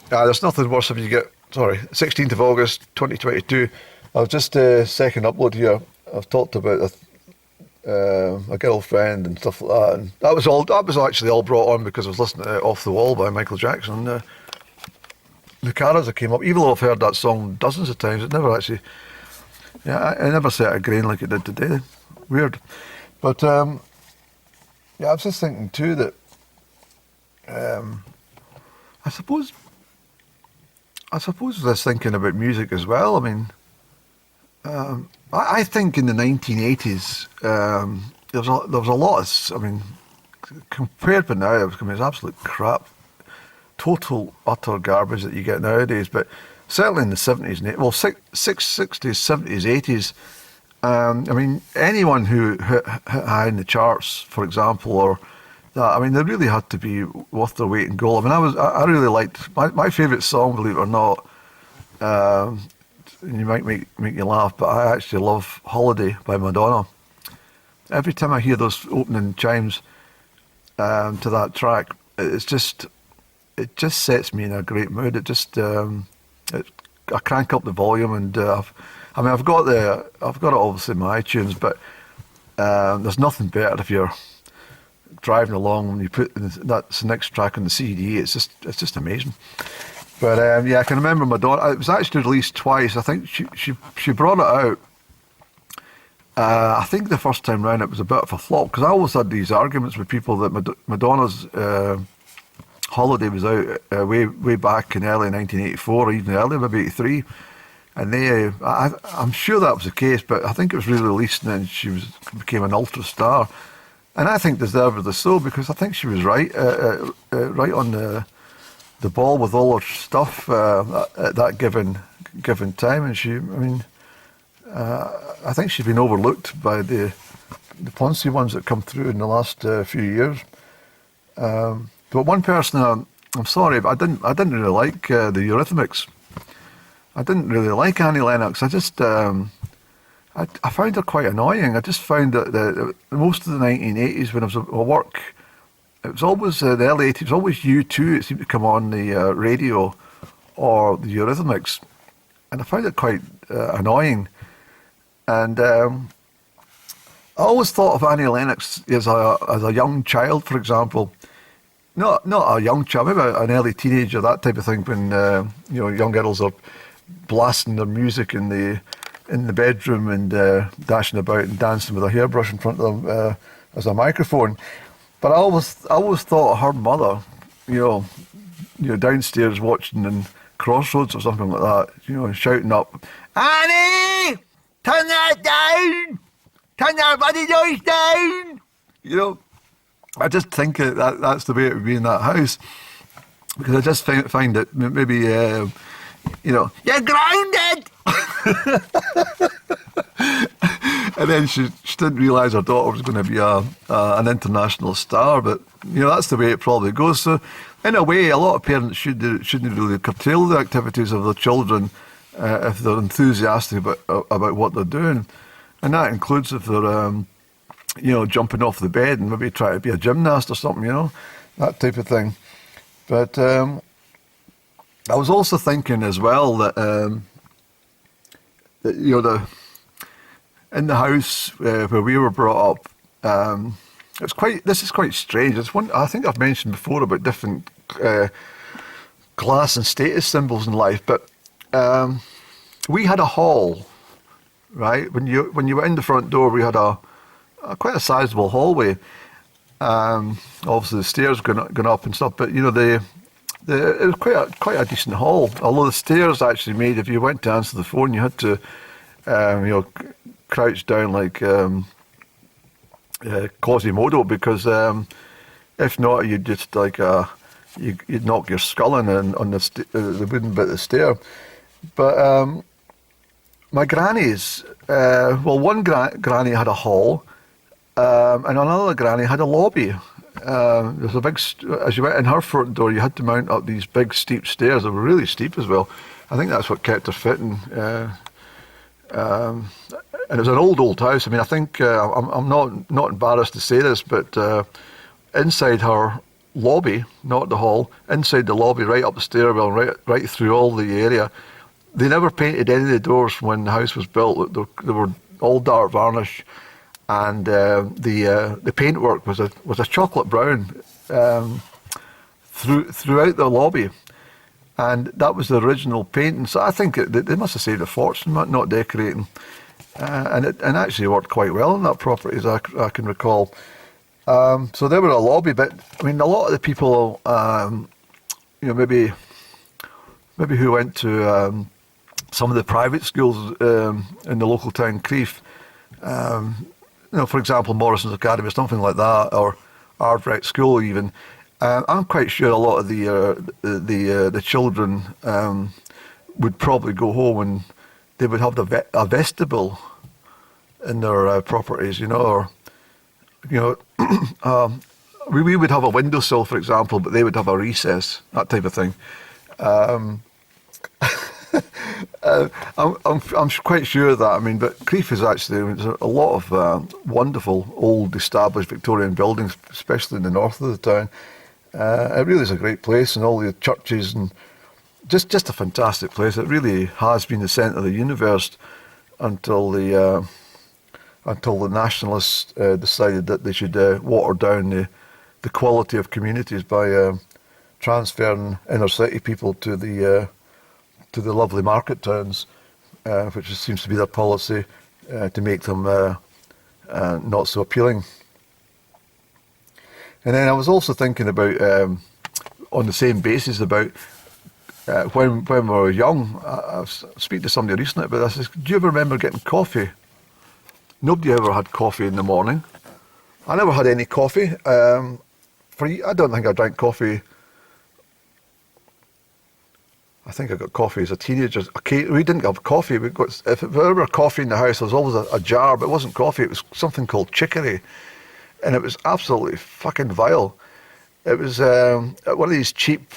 there's nothing worse if you get, sorry, 16th of August 2022. I've just second upload here. I've talked about a girlfriend and stuff like that, and that was actually all brought on because I was listening to Off the Wall by Michael Jackson. The Caras came up, even though I've heard that song dozens of times, it never actually, I never set a grain like it did today. Weird. But I was just thinking too that I suppose I was thinking about music as well. I mean, I think in the 1980s there was a lot of, I mean, compared with now, it's absolute crap, total utter garbage that you get nowadays. But certainly in the 70s and 80s, well, 60s, 70s, 80s. I mean, anyone who hit high in the charts, for example, or that, I mean, they really had to be worth their weight in gold. I mean, I really liked my favourite song, believe it or not. You might make you laugh, but I actually love "Holiday" by Madonna. Every time I hear those opening chimes to that track, it just sets me in a great mood. I crank up the volume, and I've got it obviously in my iTunes, but there's nothing better if you're driving along and you put that's the next track on the CD. It's just amazing. But I can remember Madonna. It was actually released twice. I think she brought it out. I think the first time round it was a bit of a flop because I always had these arguments with people that Madonna's Holiday was out way back in early 1984, or even earlier, maybe 83. And I'm sure that was the case, but I think it was re-released and then she became an ultra star. And I think deservedly so, because I think she was right on the ball with all her stuff at that given time. And I think she's been overlooked by the Ponzi ones that come through in the last few years. But one person, I'm sorry, but I didn't really like the Eurythmics. I didn't really like Annie Lennox. I just I found her quite annoying. I just found that most of the 1980s when I was at work, it was always the early 80s. It was always U2. It seemed to come on the radio, or the Eurythmics, and I found it quite annoying. And I always thought of Annie Lennox as a young child, for example. Not a young child, maybe an early teenager, that type of thing. When young girls are blasting their music in the bedroom and dashing about and dancing with a hairbrush in front of them as a microphone. But I always thought of her mother, downstairs watching in Crossroads or something like that, shouting up, "Annie, turn that down! Turn that bloody noise down!" I just think that's the way it would be in that house, because I just find that maybe you're grounded. And then she didn't realise her daughter was going to be an international star, but that's the way it probably goes. So in a way, a lot of parents shouldn't really curtail the activities of their children if they're enthusiastic about what they're doing, and that includes if they're jumping off the bed and maybe try to be a gymnast or something, that type of thing. But I was also thinking as well that in the house where we were brought up, this is quite strange. It's one I think I've mentioned before about different class and status symbols in life, but we had a hall, right? When you went in the front door, we had quite a sizable hallway. Obviously the stairs going up and stuff, but it was quite a decent hall. Although the stairs actually made, if you went to answer the phone, you had to crouch down like Quasimodo, because if not, you'd just you'd knock your skull in on the wooden bit of the stair. But my grannies, one granny had a hall, and another granny had a lobby. There's a big, as you went in her front door, you had to mount up these big steep stairs. They were really steep as well. I think that's what kept her fitting. And it was an old house. I mean, I think I'm not embarrassed to say this, but inside her lobby, not the hall, inside the lobby, right up the stairwell, right through all the area. They never painted any of the doors when the house was built. They were all dark varnish, and the paintwork was a chocolate brown throughout the lobby, and that was the original painting. So I think they must have saved a fortune not decorating, and it actually worked quite well in that property, as I can recall. So there were a lobby, but I mean, a lot of the people, maybe who went to some of the private schools in the local town, Crieff, for example, Morrison's Academy or something like that, or Ardbrecht School even. I'm quite sure a lot of the children would probably go home and they would have a vestibule in their properties, or we would have a windowsill, for example, but they would have a recess, that type of thing. I'm quite sure of that. I mean, but Crieff is actually, there's a lot of wonderful old established Victorian buildings, especially in the north of the town. It really is a great place, and all the churches, and just a fantastic place. It really has been the centre of the universe until the nationalists decided that they should water down the quality of communities by transferring inner city people to the lovely market towns, which seems to be their policy to make them not so appealing. And then I was also thinking about, on the same basis, about when we were young. I was speaking to somebody recently about this. Do you ever remember getting coffee? Nobody ever had coffee in the morning. I never had any coffee. I don't think I drank coffee. I think I got coffee as a teenager. We didn't have coffee. If there were coffee in the house, there was always a jar, but it wasn't coffee. It was something called chicory. And it was absolutely fucking vile. It was one of these cheap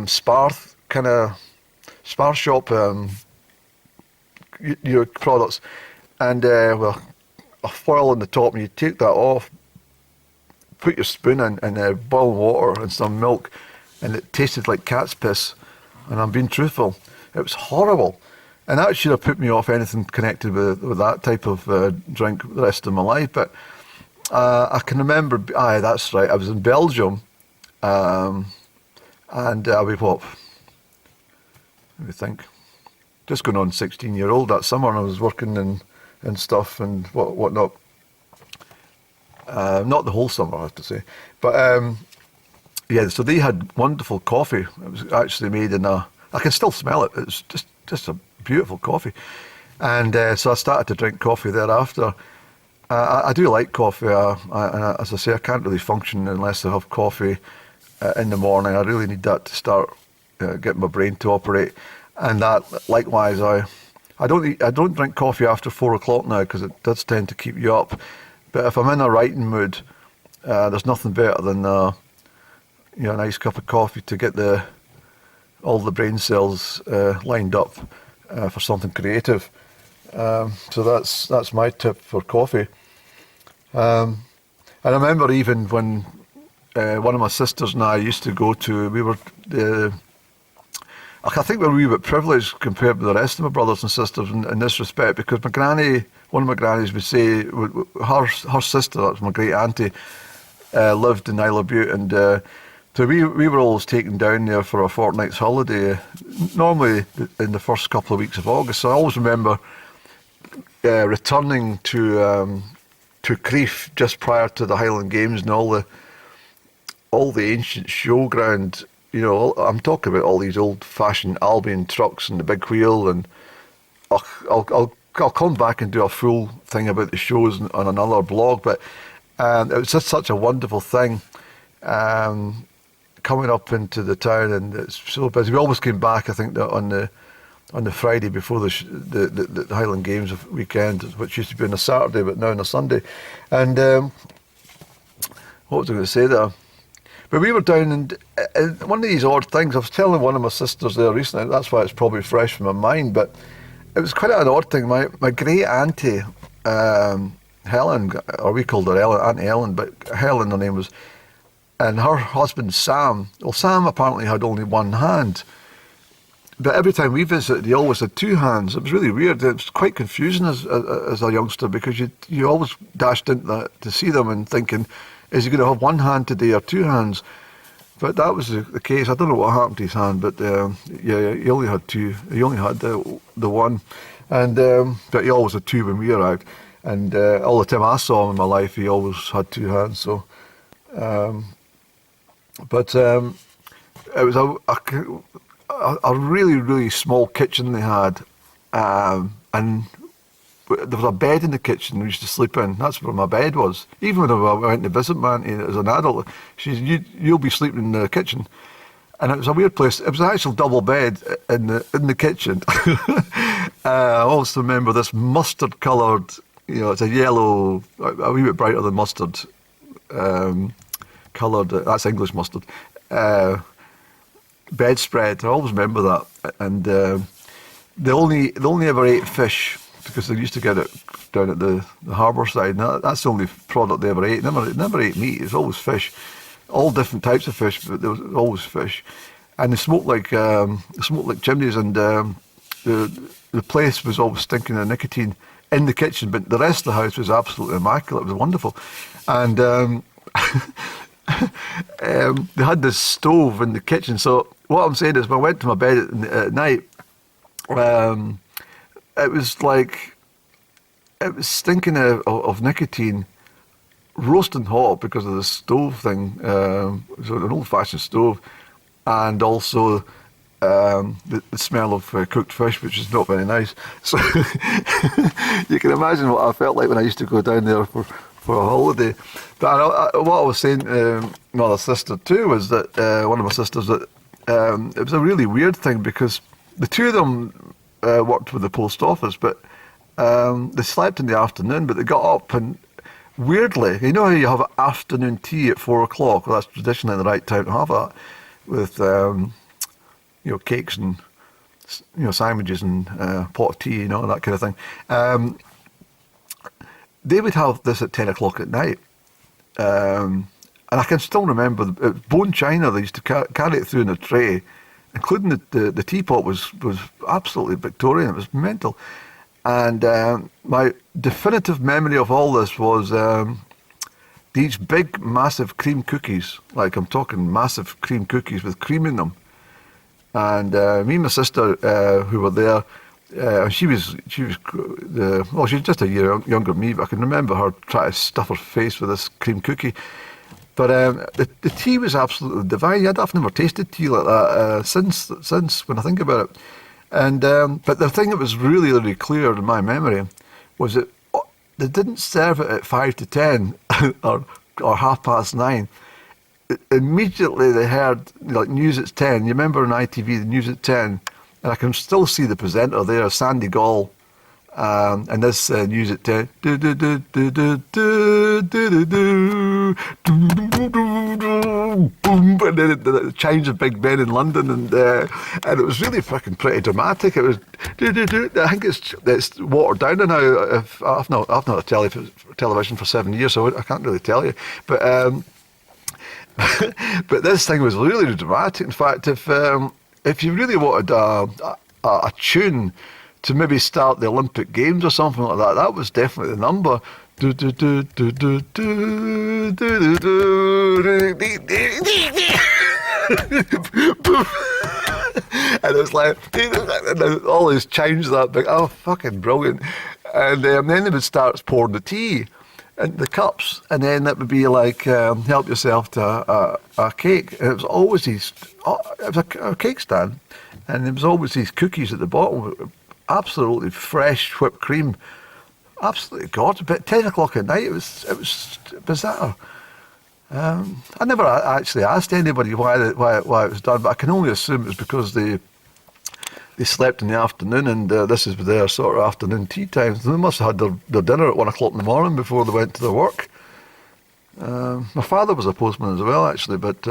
spar shop products, and a foil on the top, and you take that off, put your spoon in, and boil water and some milk, and it tasted like cat's piss. And I'm being truthful, it was horrible. And that should have put me off anything connected with that type of drink the rest of my life. But I can remember, that's right, I was in Belgium, and let me think, just going on 16-year-old that summer, and I was working and stuff and whatnot. Not the whole summer, I have to say. But so they had wonderful coffee. It was actually made in I can still smell it. It's just a beautiful coffee. And so I started to drink coffee thereafter. I do like coffee. As I say, I can't really function unless I have coffee in the morning. I really need that to start getting my brain to operate. And that, likewise, I don't drink coffee after 4 o'clock now, because it does tend to keep you up. But if I'm in a writing mood, there's nothing better than a nice cup of coffee to get all the brain cells lined up for something creative. So that's my tip for coffee. And I remember even when one of my sisters and I used to go to, I think we were a wee bit privileged compared with the rest of my brothers and sisters in this respect, because one of my grannies would say, her sister, that's my great auntie, lived in Isle of Bute, and so we were always taken down there for a fortnight's holiday, normally in the first couple of weeks of August. So I always remember returning to Crieff just prior to the Highland Games, and all the ancient showground. I'm talking about all these old-fashioned Albion trucks and the big wheel, and I'll come back and do a full thing about the shows on another blog. But it was just such a wonderful thing. Coming up into the town, and it's so busy. We always came back, I think, on the Friday before the Highland Games weekend, which used to be on a Saturday, but now on a Sunday. And what was I going to say there? But we were down, and one of these odd things, I was telling one of my sisters there recently, that's why it's probably fresh from my mind, but it was quite an odd thing. My great auntie, Helen, or we called her Auntie Ellen, but Helen, her name was, and her husband Sam, well, Sam apparently had only one hand, but every time we visited, he always had two hands. It was really weird. It was quite confusing as a youngster, because you always dashed into to see them and thinking, is he going to have one hand today or two hands? But that was the case. I don't know what happened to his hand, but yeah, he only had two. He only had the one, and but he always had two when we arrived. And all the time I saw him in my life, he always had two hands. So, but it was a really, really small kitchen they had, and there was a bed in the kitchen we used to sleep in. That's where my bed was. Even when I went to visit my auntie as an adult, she said, you'll be sleeping in the kitchen. And it was a weird place. It was an actual double bed in the kitchen. I also remember this mustard coloured, it's a yellow, a wee bit brighter than mustard, coloured, that's English mustard, bedspread. I always remember that. And they only ever ate fish, because they used to get it down at the harbour side. And that's the only product they ever ate. Never ate meat. It was always fish. All different types of fish, but there was always fish. And they smoked like chimneys, and the place was always stinking of nicotine in the kitchen, but the rest of the house was absolutely immaculate. It was wonderful. And they had this stove in the kitchen. So what I'm saying is, when I went to my bed at night, it was stinking of nicotine, roasting hot because of the stove thing. So an old-fashioned stove, and also the smell of cooked fish, which is not very nice. So you can imagine what I felt like when I used to go down there for a holiday. But what I was saying to my other sister too was that one of my sisters, that it was a really weird thing, because the two of them worked with the post office, but they slept in the afternoon, but they got up, and weirdly, you know how you have afternoon tea at 4 o'clock? Well, that's traditionally the right time to have that, with cakes and sandwiches and pot of tea, that kind of thing. They would have this at 10 o'clock at night, and I can still remember bone china. They used to carry it through in a tray, including the teapot was absolutely Victorian. It was mental. And my definitive memory of all this was these big, massive cream cookies. Like, I'm talking massive cream cookies with cream in them. And me and my sister, who were there, she was just a year younger than me, but I can remember her trying to stuff her face with this cream cookie. But the tea was absolutely divine. I've never tasted tea like that since when I think about it. And but the thing that was really, really clear in my memory was that they didn't serve it at 5 to 10 or 9:30. Immediately they heard news at 10. You remember on ITV the news at 10, and I can still see the presenter there, Sandy Gall. And this news at 10, and then the chimes of Big Ben in London, and it was really fucking pretty dramatic. It was, I think it's watered down now. I've not had television for 7 years, so I can't really tell you. But but this thing was really dramatic. In fact, if you really wanted a tune to maybe start the Olympic Games or something like that, that was definitely the number. And it was like, all these chimes that big, oh, fucking brilliant. And then they would start pouring the tea in the cups, and then it would be like, help yourself to a cake. And it was always these, it was a cake stand, and there was always these cookies at the bottom, absolutely fresh whipped cream, absolutely gorgeous. But 10 o'clock at night, it was bizarre. I never actually asked anybody why it was done, but I can only assume it was because they slept in the afternoon, and this is their sort of afternoon tea time. So they must have had their dinner at 1 o'clock in the morning before they went to their work. My father was a postman as well, actually, but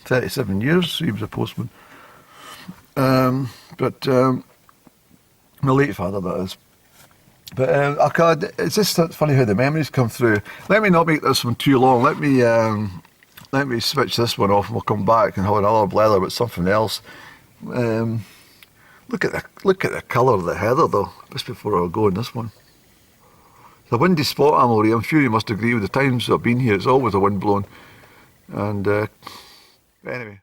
37 years he was a postman. But my late father, that is. But it's just funny how the memories come through. Let me not make this one too long. Let me let me switch this one off and we'll come back and have another blether about something else. Look at the colour of the heather though, just before I go on this one. It's a windy spot, Amulree. I'm sure you must agree with the times I've been here, it's always a wind blowing. And anyway.